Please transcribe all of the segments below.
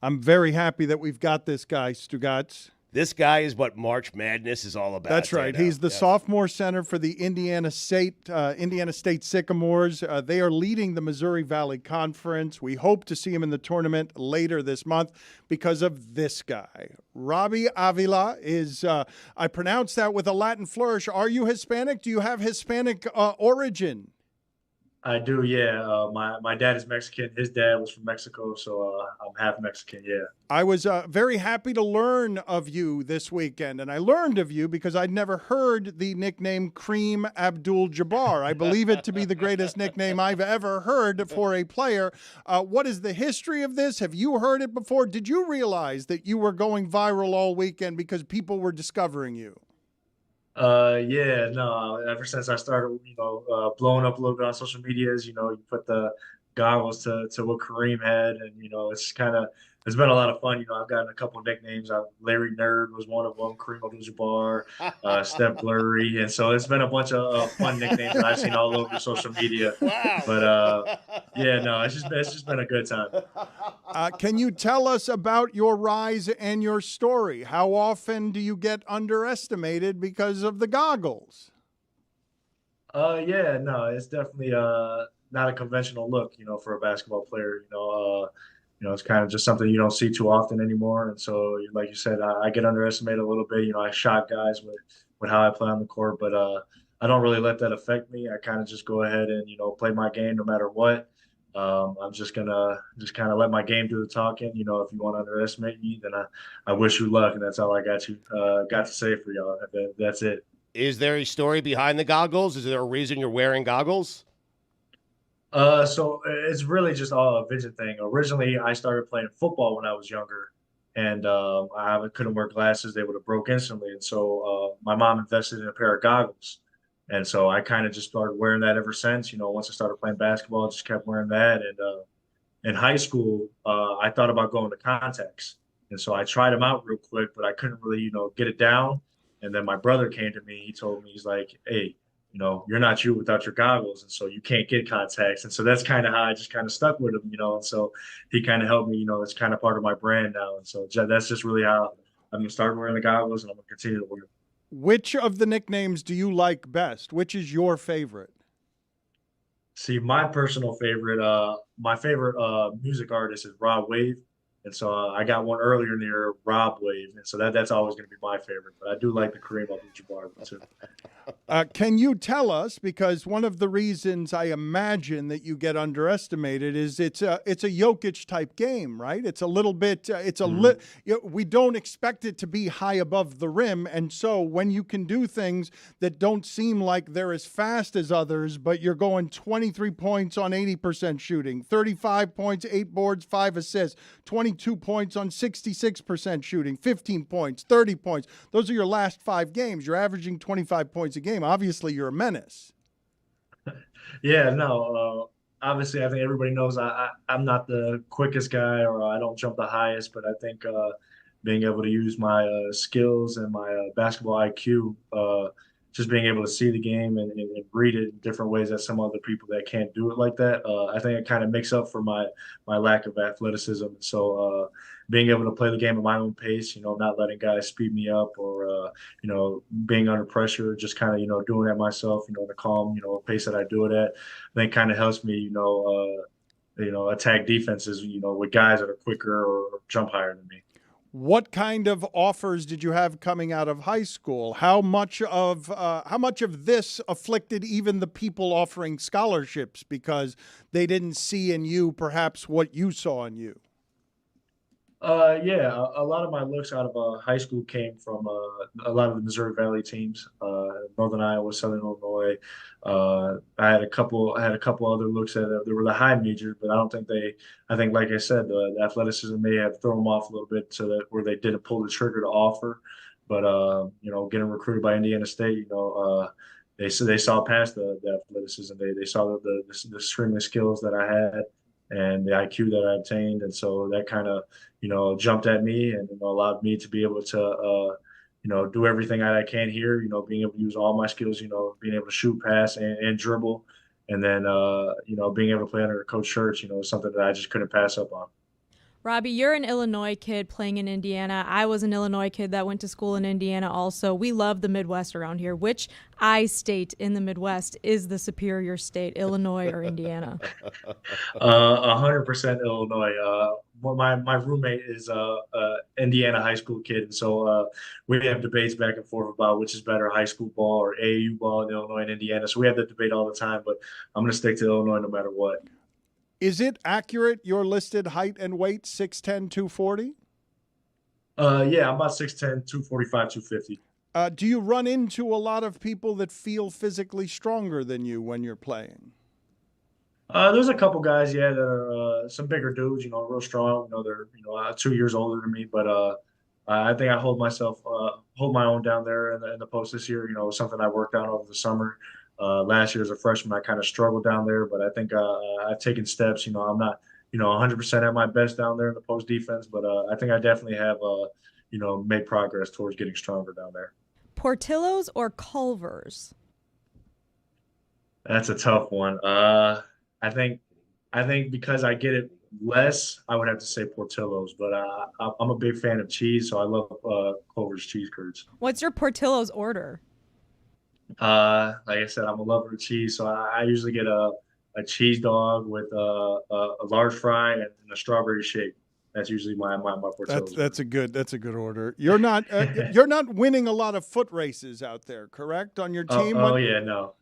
I'm very happy that we've got this guy, Stugatz. This guy is what March Madness is all about. That's right. He's the sophomore center for the Indiana State Sycamores. They are leading the Missouri Valley Conference. We hope to see him in the tournament later this month because of this guy. Robbie Avila is, I pronounced that with a Latin flourish. Are you Hispanic? Do you have Hispanic origin? I do, yeah. My dad is Mexican. His dad was from Mexico, so I'm half Mexican, yeah. I was very happy to learn of you this weekend, and I learned of you because I'd never heard the nickname Cream Abdul Jabbar. I believe it to be the greatest nickname I've ever heard for a player. What is the history of this? Have you heard it before? Did you realize that you were going viral all weekend because people were discovering you? Yeah, no, ever since I started, blowing up a little bit on social medias, you put the goggles to what Kareem had, and it's been a lot of fun. I've gotten a couple of nicknames. Larry Nerd was one of them, Kareem Abdul-Jabbar, Steph Blurry, and so it's been a bunch of fun nicknames that I've seen all over social media. Wow. But yeah, no, it's just been a good time. Can you tell us about your rise and your story? How often do you get underestimated because of the goggles? Yeah, no, it's definitely not a conventional look, for a basketball player. It's kind of just something you don't see too often anymore. And so, like you said, I get underestimated a little bit. I shock guys with how I play on the court, but I don't really let that affect me. I kind of just go ahead and play my game no matter what. I'm just gonna kind of let my game do the talking. If you want to underestimate me, then I wish you luck, and that's all I got to say for y'all. That's it. Is there a story behind the goggles? Is there a reason you're wearing goggles? So it's really just all a vision thing. Originally, I started playing football when I was younger, and I couldn't wear glasses; they would have broke instantly. And so my mom invested in a pair of goggles, and so I kind of just started wearing that ever since. Once I started playing basketball, I just kept wearing that. And in high school, I thought about going to contacts, and so I tried them out real quick, but I couldn't really, get it down. And then my brother came to me. He told me, he's like, "Hey, you're not you without your goggles, and so you can't get contacts." And so that's kind of how I just kind of stuck with him. And so he kind of helped me. It's kind of part of my brand now, and so that's just really how I'm gonna start wearing the goggles, and I'm gonna continue to wear them. Which of the nicknames do you like best? Which is your favorite? See, my personal favorite, my favorite music artist is Rob Wave, and so I got one earlier near Rob Wave, and so that's always going to be my favorite. But I do like the Kareem Abdul-Jabbar one too. Can you tell us, because one of the reasons I imagine that you get underestimated is it's a Jokic type game, right? It's a little bit, we don't expect it to be high above the rim. And so when you can do things that don't seem like they're as fast as others, but you're going 23 points on 80% shooting, 35 points, 8 boards, 5 assists, 22 points on 66% shooting, 15 points, 30 points. Those are your last 5 games. You're averaging 25 points a game. Obviously, you're a menace. Yeah, no. Obviously, I think everybody knows I'm not the quickest guy, or I don't jump the highest. But I think being able to use my skills and my basketball IQ, just being able to see the game and read it in different ways that some other people that can't do it like that, I think it kind of makes up for my lack of athleticism. So being able to play the game at my own pace, not letting guys speed me up, or being under pressure, just kind of doing that myself, the calm pace that I do it at, I think kind of helps me attack defenses with guys that are quicker or jump higher than me. What kind of offers did you have coming out of high school? How much of this afflicted even the people offering scholarships because they didn't see in you perhaps what you saw in you? Yeah, a lot of my looks out of high school came from a lot of the Missouri Valley teams, Northern Iowa, Southern Illinois. I had a couple other looks that they were the high majors, but I don't think they. I think, like I said, the athleticism may have thrown them off a little bit, so that where they didn't pull the trigger to offer. But getting recruited by Indiana State, they saw past the athleticism. They saw the streaming skills that I had and the IQ that I obtained, and so that kind of jumped at me and allowed me to be able to do everything that I can here. Being able to use all my skills. Being able to shoot, pass, and dribble, and then being able to play under Coach Church. Something that I just couldn't pass up on. Robbie, you're an Illinois kid playing in Indiana. I was an Illinois kid that went to school in Indiana also. We love the Midwest around here. Which state in the Midwest is the superior state, Illinois or Indiana? 100% Illinois. Well, my roommate is Indiana high school kid, and so we have debates back and forth about which is better, high school ball or AAU ball in Illinois and Indiana. So we have that debate all the time, but I'm going to stick to Illinois no matter what. Is it accurate, your listed height and weight, 6'10", 240? Yeah, I'm about 6'10", 245, 250. Do you run into a lot of people that feel physically stronger than you when you're playing? There's a couple guys, yeah, that are some bigger dudes, real strong. They're 2 years older than me, but I think I hold my own down there in the post this year. Something I worked on over the summer. Last year as a freshman, I kind of struggled down there, but I think I've taken steps. I'm not 100% at my best down there in the post defense, but I think I definitely have made progress towards getting stronger down there. Portillo's or Culver's? That's a tough one. I think because I get it less, I would have to say Portillo's, but I'm a big fan of cheese, so I love Culver's cheese curds. What's your Portillo's order? Like I said, I'm a lover of cheese, so I usually get a cheese dog with a large fry and a strawberry shake. That's usually my Portillo's. That's a good order. You're not winning a lot of foot races out there, correct? On your team? Yeah, no.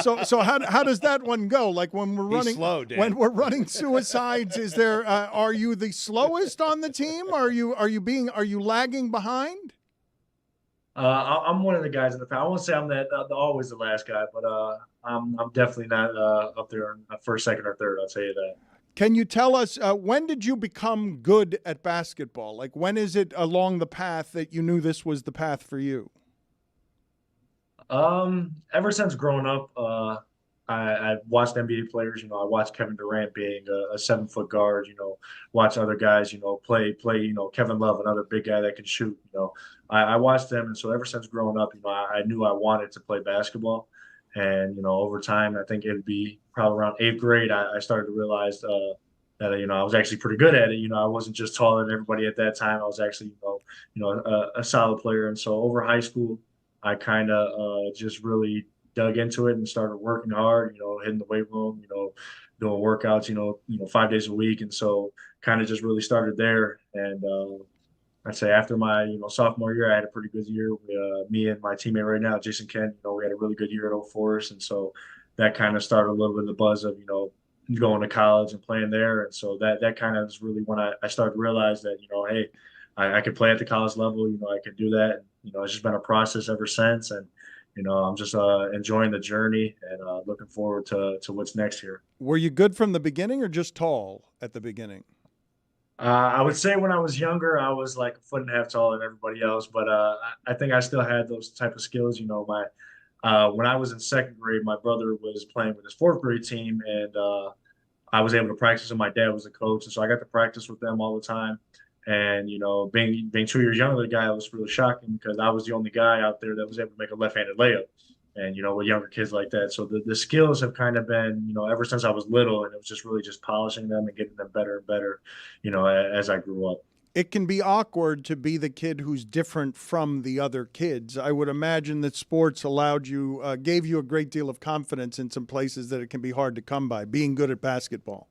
So how does that one go? Like when we're running, when we're running suicides, is there? Are you the slowest on the team? Are you lagging behind? I'm one of the guys in the pack. I won't say I'm always the last guy, but I'm definitely not up there in first, second, or third. I'll tell you that. Can you tell us when did you become good at basketball? Like when is it along the path that you knew this was the path for you? Ever since growing up, I watched NBA players. I watched Kevin Durant being a 7-foot guard. Watch other guys. Play. Kevin Love, another big guy that can shoot. I watched them, and so ever since growing up, I knew I wanted to play basketball. And over time, I think it'd be probably around 8th grade, I started to realize that I was actually pretty good at it. I wasn't just taller than everybody at that time. I was actually a solid player. And so over high school, I kind of just really dug into it and started working hard. Hitting the weight room. Doing workouts. 5 days a week. And so kind of just really started there. And I'd say after my sophomore year, I had a pretty good year. Me and my teammate right now, Jason Kent, we had a really good year at Old Forest, and so that kind of started a little bit of the buzz of going to college and playing there. And so that kind of is really when I started to realize that hey, I could play at the college level. I could do that. And, it's just been a process ever since, and I'm just enjoying the journey and looking forward to what's next here. Were you good from the beginning or just tall at the beginning? I would say when I was younger, I was like 1.5 feet taller than everybody else, but I think I still had those type of skills. When I was in 2nd grade, my brother was playing with his 4th grade team, and I was able to practice with my dad was a coach, and so I got to practice with them all the time. And being 2 years younger than the guy, it was really shocking because I was the only guy out there that was able to make a left-handed layup. And with younger kids like that, so the skills have kind of been ever since I was little, and it was just really just polishing them and getting them better and better, as I grew up. It can be awkward to be the kid who's different from the other kids. I would imagine that sports gave you a great deal of confidence in some places that it can be hard to come by. Being good at basketball.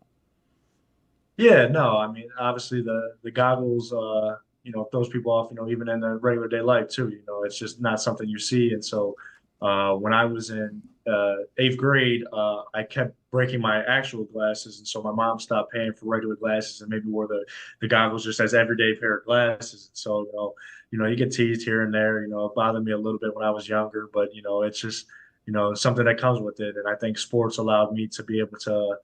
Yeah, no, I mean obviously the goggles, throws people off. Even in the regular day life too. It's just not something you see, and so. When I was in 8th grade, I kept breaking my actual glasses, and so my mom stopped paying for regular glasses and maybe wore the goggles just as everyday pair of glasses. So you get teased here and there. It bothered me a little bit when I was younger, but it's just something that comes with it. And I think sports allowed me to be able to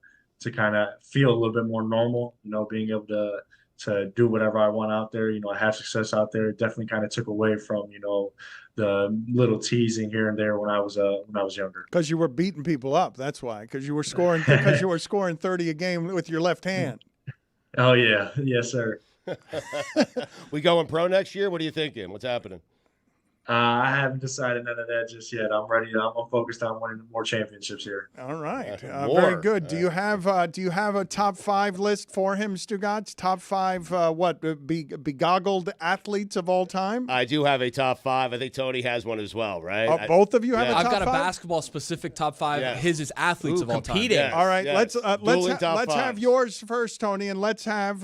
kind of feel a little bit more normal. Being able to do whatever I want out there. I have success out there. It definitely kind of took away from the little teasing here and there when I was younger. Because you were beating people up. That's why. Because you were scoring 30 a game with your left hand. Oh yeah, yes sir. We going pro next year? What are you thinking? What's happening? I haven't decided none of that just yet. I'm ready. I'm focused on winning more championships here. All right, More. very good. Do you have a top 5 list for him, Stugatz? Top 5 begoggled athletes of all time? I do have a top 5. I think Tony has one as well, right? Both of you have a top 5? I've got a basketball specific top 5. Yeah. His is athletes of all time. Yes, All right, yes. let's top have fives. yours first, Tony, and let's have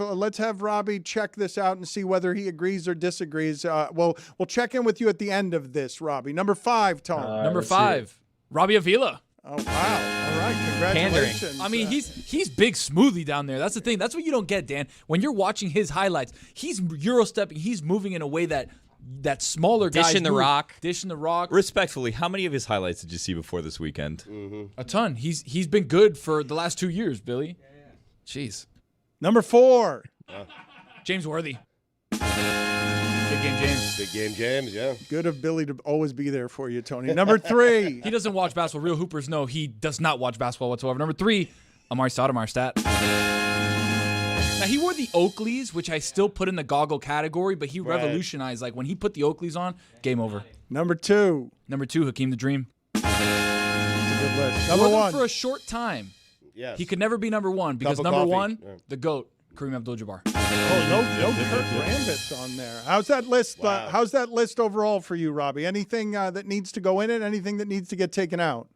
Robbie check this out and see whether he agrees or disagrees. We'll check in with you at the end of this, Robbie. Number 5, Tony. Number Let's see 5, Robbie Avila. Oh wow! All right, congratulations. I mean, he's big smoothie down there. That's the thing. That's what you don't get, Dan. When you're watching his highlights, he's Euro stepping. He's moving in a way that smaller guys Dishing the move. rock. Dishing the rock. Respectfully, how many of his highlights did you see before this weekend? A ton. He's been good for the last 2 years, Billy. Jeez. Number 4. James Worthy. Big game, James. Big game, James. Yeah. Good of Billy to always be there for you, Tony. Number 3. He doesn't watch basketball. Real hoopers know he does not watch basketball whatsoever. Number 3, Amari Stoudemire stat. Now, he wore the Oakleys, which I still put in the goggle category, but he revolutionized. Like, when he put the Oakleys on, game over. Number 2. Number 2, Hakeem the Dream. That's a good list. Number Wore them 1. for a short time. Yes. He could never be number 1 because Cup of number coffee. 1, Yeah. the GOAT, Kareem Abdul-Jabbar. No Kurt Rambis on there. How's that list? Wow. How's that list overall for you, Robbie? Anything that needs to go in it? Anything that needs to get taken out?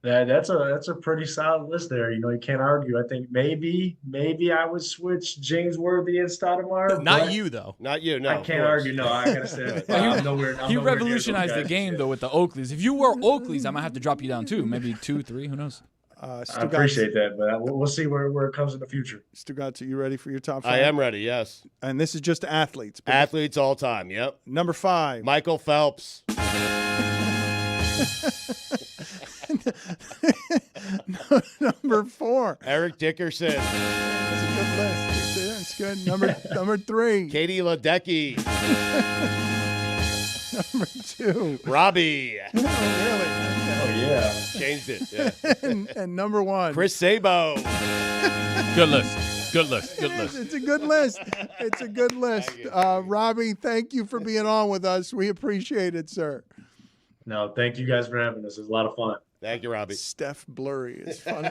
That's a pretty solid list there. You can't argue. I think maybe I would switch James Worthy and Stoudemire. Not but you, though. Not you, no. I of can't course. argue. No, I gotta say that. He I'm nowhere near revolutionized the those game, guys. though, with the Oakleys. If you wore Oakleys, I might have to drop you down, too. Maybe 2, 3, who knows? I appreciate that, but we'll see where it comes in the future. Stugatz, are you ready for your top 5? I am ready, yes. And this is just athletes. but Athletes all time, yep. Number 5. Michael Phelps. Number 4. Eric Dickerson. That's a good list. That's good. Number 3. Katie Ledecky. Number 2. Robbie. Oh, really? Oh yeah. Changed it, yeah. And number 1. Chris Sabo. Good list. Good list. Good list. It's a good list. It's a good list. Robbie, thank you for being on with us. We appreciate it, sir. No, thank you guys for having us. It was a lot of fun. Thank you, Robbie. Steph Blurry is fun.